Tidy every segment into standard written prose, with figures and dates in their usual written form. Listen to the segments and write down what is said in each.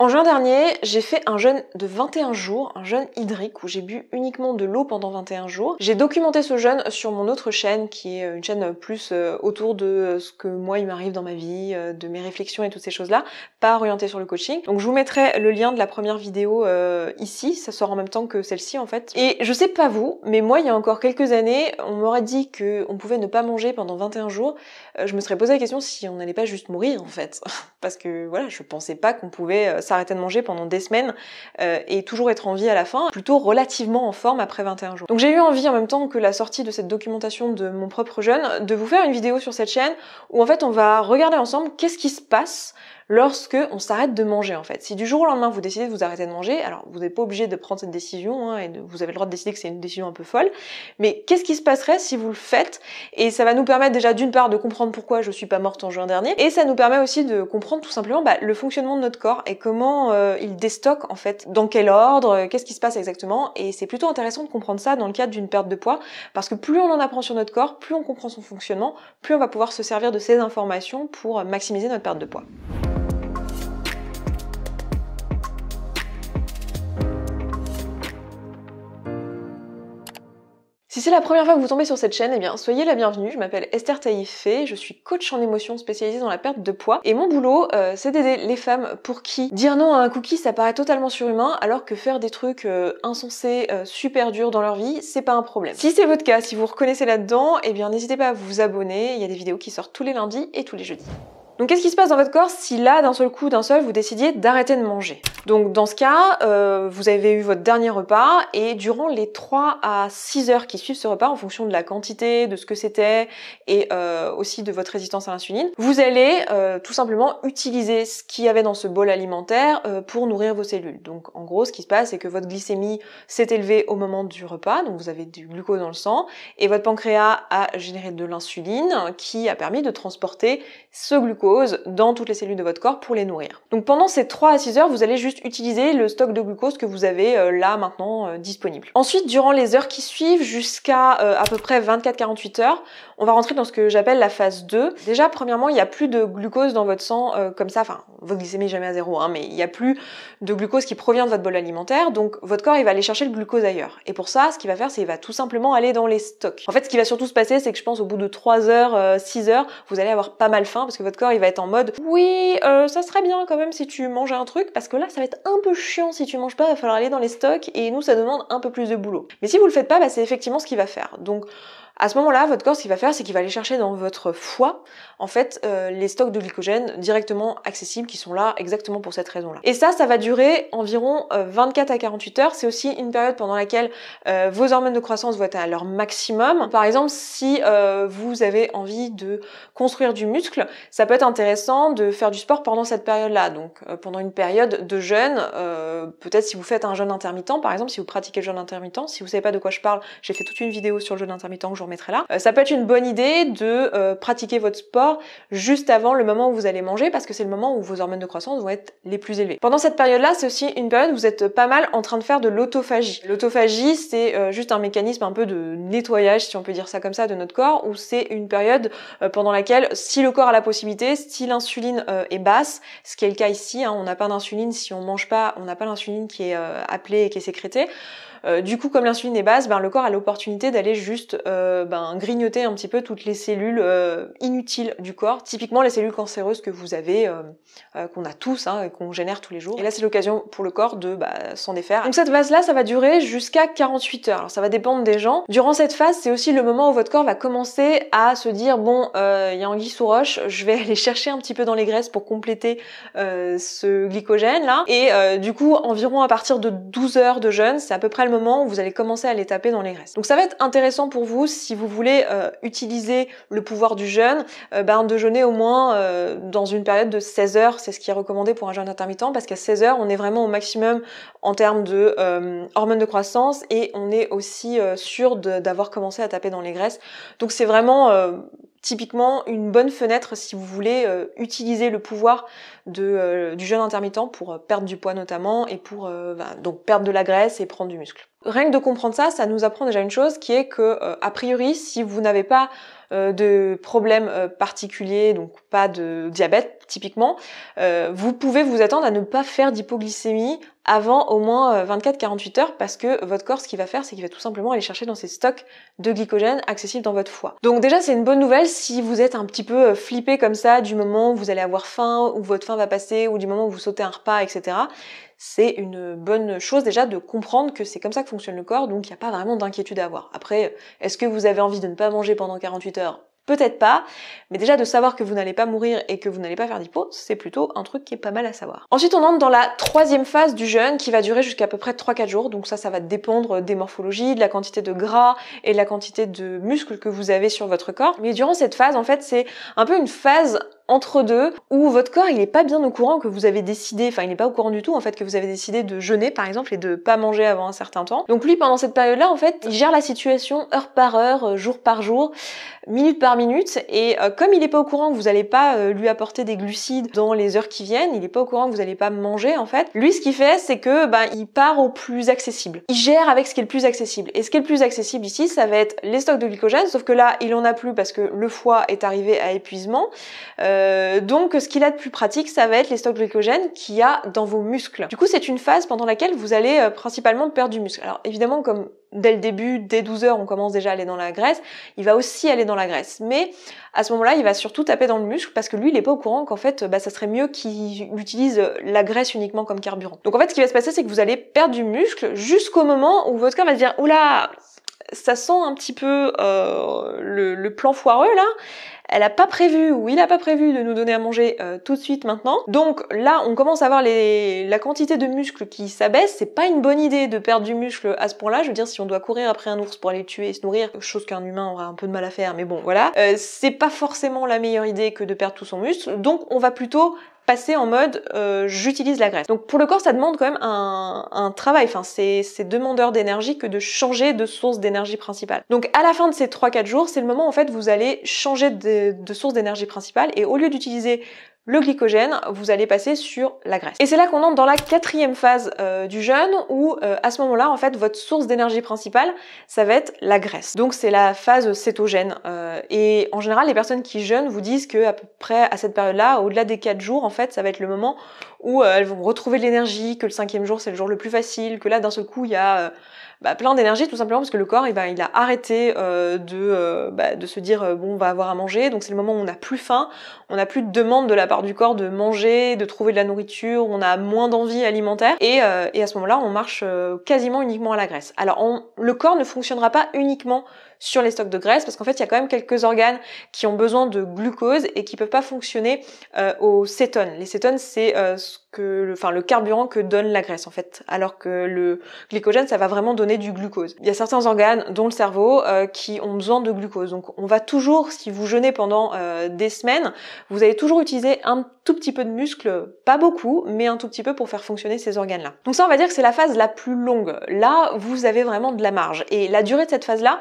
En juin dernier, j'ai fait un jeûne de 21 jours, un jeûne hydrique où j'ai bu uniquement de l'eau pendant 21 jours. J'ai documenté ce jeûne sur mon autre chaîne qui est une chaîne plus autour de ce que moi il m'arrive dans ma vie, de mes réflexions et toutes ces choses-là, pas orientée sur le coaching. Donc je vous mettrai le lien de la première vidéo ici, ça sort en même temps que celle-ci en fait. Et je sais pas vous, mais moi il y a encore quelques années, on m'aurait dit qu'on pouvait ne pas manger pendant 21 jours. Je me serais posé la question si on n'allait pas juste mourir en fait. Parce que voilà, je pensais pas qu'on pouvait s'arrêter de manger pendant des semaines et toujours être en vie à la fin, plutôt relativement en forme après 21 jours. Donc j'ai eu envie en même temps que la sortie de cette documentation de mon propre jeûne, de vous faire une vidéo sur cette chaîne où en fait on va regarder ensemble qu'est-ce qui se passe lorsque on s'arrête de manger en fait. Si du jour au lendemain vous décidez de vous arrêter de manger, alors vous n'êtes pas obligé de prendre cette décision hein, et vous avez le droit de décider que c'est une décision un peu folle, mais qu'est-ce qui se passerait si vous le faites? Et ça va nous permettre déjà d'une part de comprendre pourquoi je suis pas morte en juin dernier, et ça nous permet aussi de comprendre tout simplement le fonctionnement de notre corps et comment il déstocke en fait, dans quel ordre, qu'est-ce qui se passe exactement, et c'est plutôt intéressant de comprendre ça dans le cadre d'une perte de poids, parce que plus on en apprend sur notre corps, plus on comprend son fonctionnement, plus on va pouvoir se servir de ces informations pour maximiser notre perte de poids. Si c'est la première fois que vous tombez sur cette chaîne, eh bien soyez la bienvenue, je m'appelle Esther Taïfé, je suis coach en émotion spécialisée dans la perte de poids et mon boulot c'est d'aider les femmes pour qui dire non à un cookie ça paraît totalement surhumain alors que faire des trucs insensés, super durs dans leur vie, c'est pas un problème. Si c'est votre cas, si vous reconnaissez là-dedans, eh bien n'hésitez pas à vous abonner, il y a des vidéos qui sortent tous les lundis et tous les jeudis. Donc qu'est-ce qui se passe dans votre corps si là, d'un seul coup, vous décidiez d'arrêter de manger? Donc dans ce cas, vous avez eu votre dernier repas et durant les 3 à 6 heures qui suivent ce repas, en fonction de la quantité, de ce que c'était et aussi de votre résistance à l'insuline, vous allez tout simplement utiliser ce qu'il y avait dans ce bol alimentaire pour nourrir vos cellules. Donc en gros, ce qui se passe, c'est que votre glycémie s'est élevée au moment du repas, donc vous avez du glucose dans le sang, et votre pancréas a généré de l'insuline qui a permis de transporter ce glucose dans toutes les cellules de votre corps pour les nourrir. Donc pendant ces 3 à 6 heures, vous allez juste utiliser le stock de glucose que vous avez là maintenant disponible. Ensuite, durant les heures qui suivent, jusqu'à à peu près 24-48 heures, on va rentrer dans ce que j'appelle la phase 2. Déjà, premièrement, il n'y a plus de glucose dans votre sang comme ça, enfin, votre glycémie est jamais à 0, hein, mais il n'y a plus de glucose qui provient de votre bol alimentaire, donc votre corps il va aller chercher le glucose ailleurs. Et pour ça, ce qu'il va faire, c'est qu'il va tout simplement aller dans les stocks. En fait, ce qui va surtout se passer, c'est que je pense au bout de 3 heures, 6 heures, vous allez avoir pas mal faim parce que votre corps il va être en mode oui, ça serait bien quand même si tu manges un truc, parce que là ça va être un peu chiant si tu manges pas, il va falloir aller dans les stocks et nous ça demande un peu plus de boulot. Mais si vous le faites pas, c'est effectivement ce qu'il va faire. Donc à ce moment-là, votre corps, ce qu'il va faire, c'est qu'il va aller chercher dans votre foie, en fait, les stocks de glycogène directement accessibles qui sont là exactement pour cette raison-là. Et ça va durer environ 24 à 48 heures. C'est aussi une période pendant laquelle vos hormones de croissance vont être à leur maximum. Par exemple, si vous avez envie de construire du muscle, ça peut être intéressant de faire du sport pendant cette période-là. Donc pendant une période de jeûne, peut-être si vous faites un jeûne intermittent, par exemple, si vous pratiquez le jeûne intermittent, si vous savez pas de quoi je parle, j'ai fait toute une vidéo sur le jeûne intermittent que je remettrai là. Ça peut être une bonne idée de pratiquer votre sport juste avant le moment où vous allez manger parce que c'est le moment où vos hormones de croissance vont être les plus élevées. Pendant cette période-là, c'est aussi une période où vous êtes pas mal en train de faire de l'autophagie. L'autophagie, c'est juste un mécanisme un peu de nettoyage, si on peut dire ça comme ça, de notre corps, où c'est une période pendant laquelle, si le corps a la possibilité, si l'insuline est basse, ce qui est le cas ici, hein, on n'a pas d'insuline, si on mange pas, on n'a pas l'insuline qui est appelée et qui est sécrétée. Du coup, comme l'insuline est basse, le corps a l'opportunité d'aller juste grignoter un petit peu toutes les cellules inutiles du corps, typiquement les cellules cancéreuses que vous avez, qu'on a tous et qu'on génère tous les jours. Et là, c'est l'occasion pour le corps de s'en défaire. Donc cette phase-là, ça va durer jusqu'à 48 heures. Alors ça va dépendre des gens. Durant cette phase, c'est aussi le moment où votre corps va commencer à se dire bon, il y a anguille sous roche, je vais aller chercher un petit peu dans les graisses pour compléter ce glycogène là. Et du coup, environ à partir de 12 heures de jeûne, c'est à peu près le moment où vous allez commencer à les taper dans les graisses. Donc ça va être intéressant pour vous si vous voulez utiliser le pouvoir du jeûne, de jeûner au moins dans une période de 16 heures, c'est ce qui est recommandé pour un jeûne intermittent, parce qu'à 16 heures, on est vraiment au maximum en termes de hormones de croissance et on est aussi sûr d'avoir commencé à taper dans les graisses. Donc c'est vraiment typiquement une bonne fenêtre si vous voulez utiliser le pouvoir du jeûne intermittent pour perdre du poids notamment et pour donc perdre de la graisse et prendre du muscle. Rien que de comprendre ça, ça nous apprend déjà une chose qui est que, a priori, si vous n'avez pas de problème particulier, donc pas de diabète typiquement, vous pouvez vous attendre à ne pas faire d'hypoglycémie avant au moins 24-48 heures parce que votre corps, ce qu'il va faire, c'est qu'il va tout simplement aller chercher dans ses stocks de glycogène accessibles dans votre foie. Donc déjà, c'est une bonne nouvelle si vous êtes un petit peu flippé comme ça du moment où vous allez avoir faim, où votre faim va passer, ou du moment où vous sautez un repas, etc. C'est une bonne chose déjà de comprendre que c'est comme ça que fonctionne le corps, donc il n'y a pas vraiment d'inquiétude à avoir. Après, est-ce que vous avez envie de ne pas manger pendant 48 heures ? Peut-être pas, mais déjà de savoir que vous n'allez pas mourir et que vous n'allez pas faire d'hypo, c'est plutôt un truc qui est pas mal à savoir. Ensuite, on entre dans la troisième phase du jeûne qui va durer jusqu'à peu près 3-4 jours, donc ça va dépendre des morphologies, de la quantité de gras et de la quantité de muscles que vous avez sur votre corps. Mais durant cette phase, en fait, c'est un peu une phase entre deux où votre corps il est pas bien au courant que vous avez décidé, enfin il est pas au courant du tout en fait que vous avez décidé de jeûner par exemple et de pas manger avant un certain temps. Donc lui pendant cette période là en fait il gère la situation heure par heure, jour par jour, minute par minute et comme il est pas au courant que vous allez pas lui apporter des glucides dans les heures qui viennent, il est pas au courant que vous allez pas manger en fait, lui ce qu'il fait c'est que il part au plus accessible. Il gère avec ce qui est le plus accessible et ce qui est le plus accessible ici ça va être les stocks de glycogène sauf que là il en a plus parce que le foie est arrivé à épuisement. Donc ce qu'il a de plus pratique, ça va être les stocks de glycogène qu'il y a dans vos muscles. Du coup, c'est une phase pendant laquelle vous allez principalement perdre du muscle. Alors évidemment, comme dès le début, dès 12 heures, on commence déjà à aller dans la graisse, il va aussi aller dans la graisse. Mais à ce moment-là, il va surtout taper dans le muscle parce que lui, il est pas au courant qu'en fait, ça serait mieux qu'il utilise la graisse uniquement comme carburant. Donc en fait, ce qui va se passer, c'est que vous allez perdre du muscle jusqu'au moment où votre corps va se dire « Oula, ça sent un petit peu le plan foireux là ». Elle a pas prévu ou il a pas prévu de nous donner à manger tout de suite maintenant. Donc là, on commence à voir la quantité de muscles qui s'abaisse. C'est pas une bonne idée de perdre du muscle à ce point-là. Je veux dire, si on doit courir après un ours pour aller le tuer et se nourrir, chose qu'un humain aura un peu de mal à faire, mais bon, voilà. C'est pas forcément la meilleure idée que de perdre tout son muscle. Donc on va plutôt passer en mode j'utilise la graisse. Donc pour le corps ça demande quand même un travail, enfin c'est demandeur d'énergie que de changer de source d'énergie principale. Donc à la fin de ces 3-4 jours, c'est le moment en fait vous allez changer de source d'énergie principale et au lieu d'utiliser le glycogène, vous allez passer sur la graisse. Et c'est là qu'on entre dans la quatrième phase du jeûne où à ce moment-là, en fait, votre source d'énergie principale, ça va être la graisse. Donc c'est la phase cétogène. Et en général, les personnes qui jeûnent vous disent que à peu près à cette période-là, au-delà des 4 jours, en fait, ça va être le moment où elles vont retrouver de l'énergie, que le 5e jour, c'est le jour le plus facile, que là, d'un seul coup, il y a plein d'énergie tout simplement parce que le corps il a arrêté de se dire bon on va avoir à manger, donc c'est le moment où on n'a plus faim, on n'a plus de demande de la part du corps de manger, de trouver de la nourriture, on a moins d'envie alimentaire et à ce moment-là on marche quasiment uniquement à la graisse. Alors le corps ne fonctionnera pas uniquement sur les stocks de graisse parce qu'en fait il y a quand même quelques organes qui ont besoin de glucose et qui peuvent pas fonctionner aux cétones. Les cétones c'est le carburant que donne la graisse en fait, alors que le glycogène ça va vraiment donner du glucose. Il y a certains organes dont le cerveau qui ont besoin de glucose. Donc on va toujours, si vous jeûnez pendant des semaines, vous allez toujours utiliser un tout petit peu de muscle, pas beaucoup, mais un tout petit peu pour faire fonctionner ces organes-là. Donc ça on va dire que c'est la phase la plus longue. Là vous avez vraiment de la marge et la durée de cette phase-là,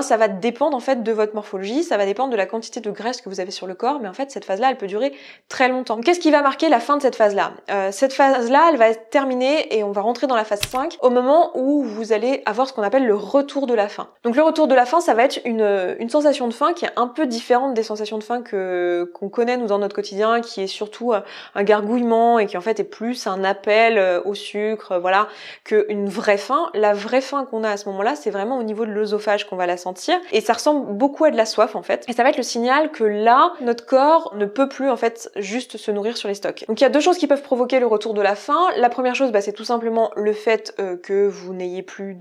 ça va dépendre en fait de votre morphologie, ça va dépendre de la quantité de graisse que vous avez sur le corps, mais en fait cette phase-là elle peut durer très longtemps. Qu'est-ce qui va marquer la fin de cette phase-là ? Cette phase-là elle va être terminée et on va rentrer dans la phase 5 au moment où vous allez avoir ce qu'on appelle le retour de la faim. Donc le retour de la faim ça va être une sensation de faim qui est un peu différente des sensations de faim qu'on connaît nous dans notre quotidien, qui est surtout un gargouillement et qui en fait est plus un appel au sucre, voilà, qu'une vraie faim. La vraie faim qu'on a à ce moment-là c'est vraiment au niveau de l'œsophage qu'on va la sentir et ça ressemble beaucoup à de la soif en fait et ça va être le signal que là notre corps ne peut plus en fait juste se nourrir sur les stocks. Donc il y a deux choses qui peuvent provoquer le retour de la faim. La première chose c'est tout simplement le fait que vous n'ayez plus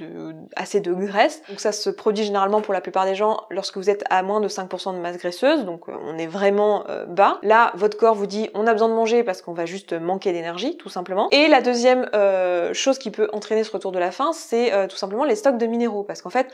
assez de graisse. Donc ça se produit généralement pour la plupart des gens lorsque vous êtes à moins de 5% de masse graisseuse, donc on est vraiment bas. Là votre corps vous dit on a besoin de manger parce qu'on va juste manquer d'énergie tout simplement. Et la deuxième chose qui peut entraîner ce retour de la faim c'est tout simplement les stocks de minéraux, parce qu'en fait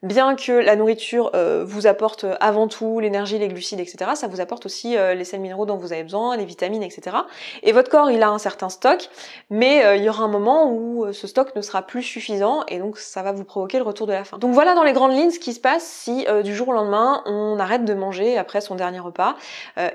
bien que la nourriture vous apporte avant tout l'énergie, les glucides, etc., ça vous apporte aussi les sels minéraux dont vous avez besoin, les vitamines, etc. Et votre corps, il a un certain stock, mais il y aura un moment où ce stock ne sera plus suffisant et donc ça va vous provoquer le retour de la faim. Donc voilà dans les grandes lignes ce qui se passe si du jour au lendemain on arrête de manger après son dernier repas,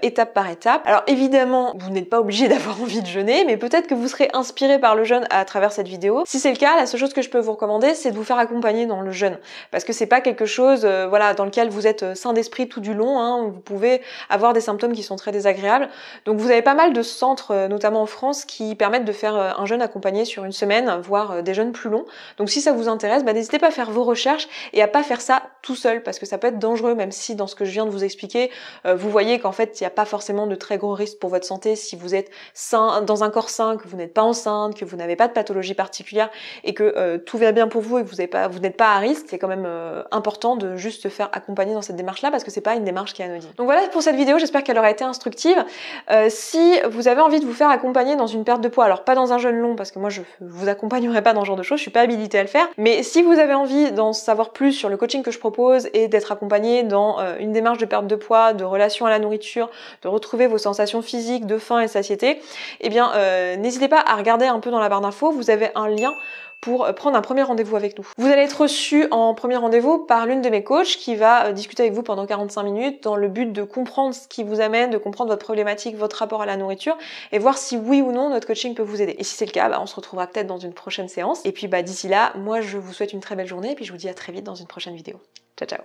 étape par étape. Alors évidemment évidemment, vous n'êtes pas obligé d'avoir envie de jeûner, mais peut-être que vous serez inspiré par le jeûne à travers cette vidéo. Si c'est le cas, la seule chose que je peux vous recommander, c'est de vous faire accompagner dans le jeûne, parce que c'est pas quelque chose voilà, dans lequel vous êtes sain d'esprit tout du long, hein. Vous pouvez avoir des symptômes qui sont très désagréables. Donc vous avez pas mal de centres, notamment en France, qui permettent de faire un jeûne accompagné sur une semaine, voire des jeûnes plus longs. Donc si ça vous intéresse, n'hésitez pas à faire vos recherches et à pas faire ça tout seul, parce que ça peut être dangereux, même si dans ce que je viens de vous expliquer, vous voyez qu'en fait il n'y a pas forcément de très gros risques pour votre santé si vous êtes sain, dans un corps sain, que vous n'êtes pas enceinte, que vous n'avez pas de pathologie particulière et que tout va bien pour vous et que vous n'êtes pas à risque. C'est quand même important de juste se faire accompagner dans cette démarche-là, parce que c'est pas une démarche qui est anodine. Donc voilà pour cette vidéo, j'espère qu'elle aura été instructive. Si vous avez envie de vous faire accompagner dans une perte de poids, alors pas dans un jeûne long, parce que moi je vous accompagnerai pas dans ce genre de choses, je suis pas habilitée à le faire, mais si vous avez envie d'en savoir plus sur le coaching que je propose et d'être accompagné dans une démarche de perte de poids, de relation à la nourriture, de retrouver vos sensations physiques de faim et satiété, eh bien n'hésitez pas à regarder un peu dans la barre d'infos, vous avez un lien pour prendre un premier rendez-vous avec nous. Vous allez être reçu en premier rendez-vous par l'une de mes coachs qui va discuter avec vous pendant 45 minutes dans le but de comprendre ce qui vous amène, de comprendre votre problématique, votre rapport à la nourriture et voir si oui ou non notre coaching peut vous aider. Et si c'est le cas, on se retrouvera peut-être dans une prochaine séance. Et puis d'ici là, moi je vous souhaite une très belle journée et puis je vous dis à très vite dans une prochaine vidéo. Ciao ciao.